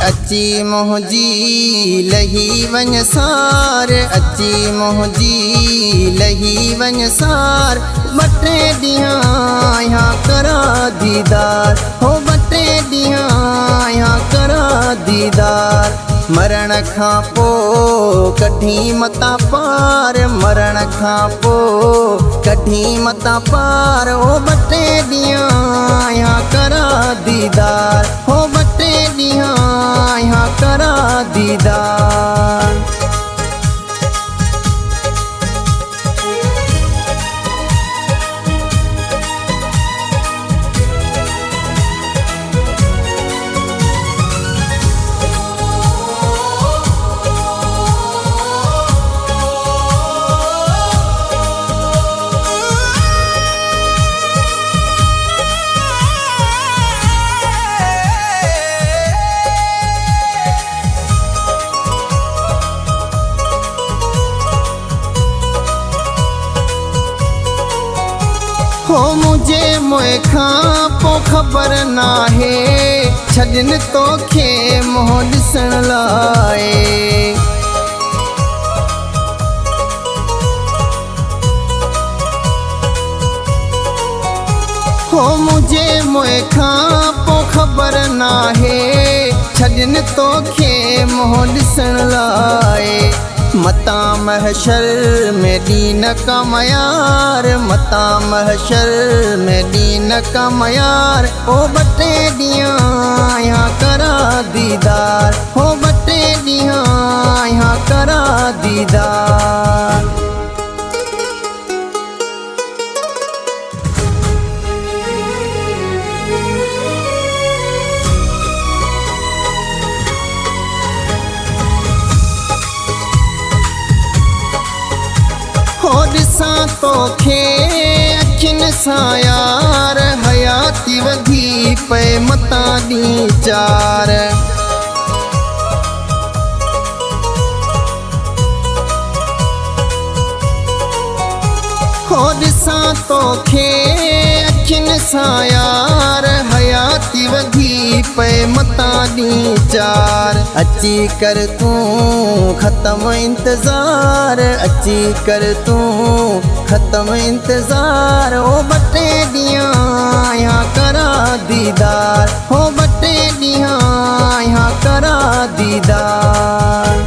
अची मोहजी लही वन सार, अची मोहजी लही वन सार। बटे ॾींहं यहाँ करा दीदार, हो बटे ॾींहं यहाँ करा दीदार। मरण खां पोइ कढी मता पार, मरण खां पोइ कढी मता पार। हो बटे ॾींहं यहाँ करा दीदार, हो बटे ॾींहं यहाँ करा दीदार। हो मुझे मोए खां पोइ ख़बर नाहे, छॾनि तोखे मुंहुं ॾिसण लाइ। हो मुझे मोए खां पोइ ख़बर नाहे, छॾनि तोखे मुंहुं ॾिसण लाइ। मता महशर में दीन का मयार, मता महशर में दीन का मयार। हो बटे ॾींहं यहाँ करा दीदार, हो बटे ॾींहं यहाँ करा दीदार। हो ॾिसां तोखे अखियुनि सां यार, हयाती वधी पए मता ॾींहुं चार। हो ॾिसां तोखे अखियुनि सां यार, हयाती वधी पए मता ॾींहुं चार। अची कर तूं ख़त्म इंतज़ार, अची कर तूं ख़त्म इंतज़ार। हो बटे ॾींहं यहाँ करा दीदार, हो बटे ॾींहं यहाँ करा दीदार।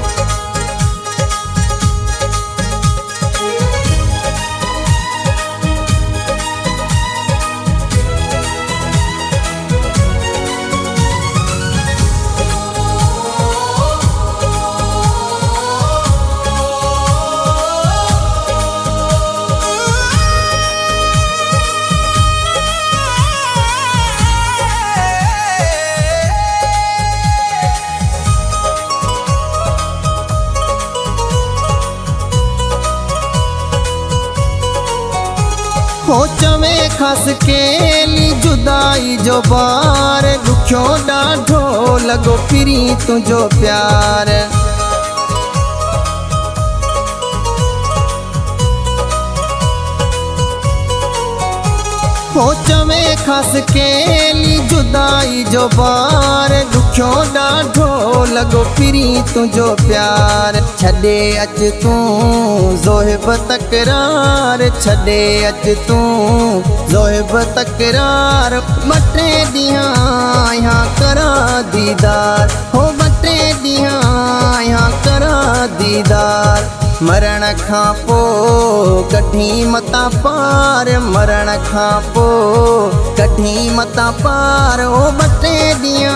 हो चवे खस केली जुदाई जो बार, ॾुखियो ॾाढो लॻो फिरी तुंहिंजो प्यार। हो चवे खस केली जुदाई जो बार, ॾुखियो ॾाढो लॻो फिरी तुंहिंजो प्यार। छॾे अच तूं ज़ोहिब तकरार, छॾे अच तूं ज़ोहिब तकरार। बटे ॾींहं यहाँ करा दीदार, हो बटे ॾींहं यहाँ करा दीदार। मरण खां पोइ कढी मता पार, मरण खां पोइ कढी मता पार। हो बटे ॾींहं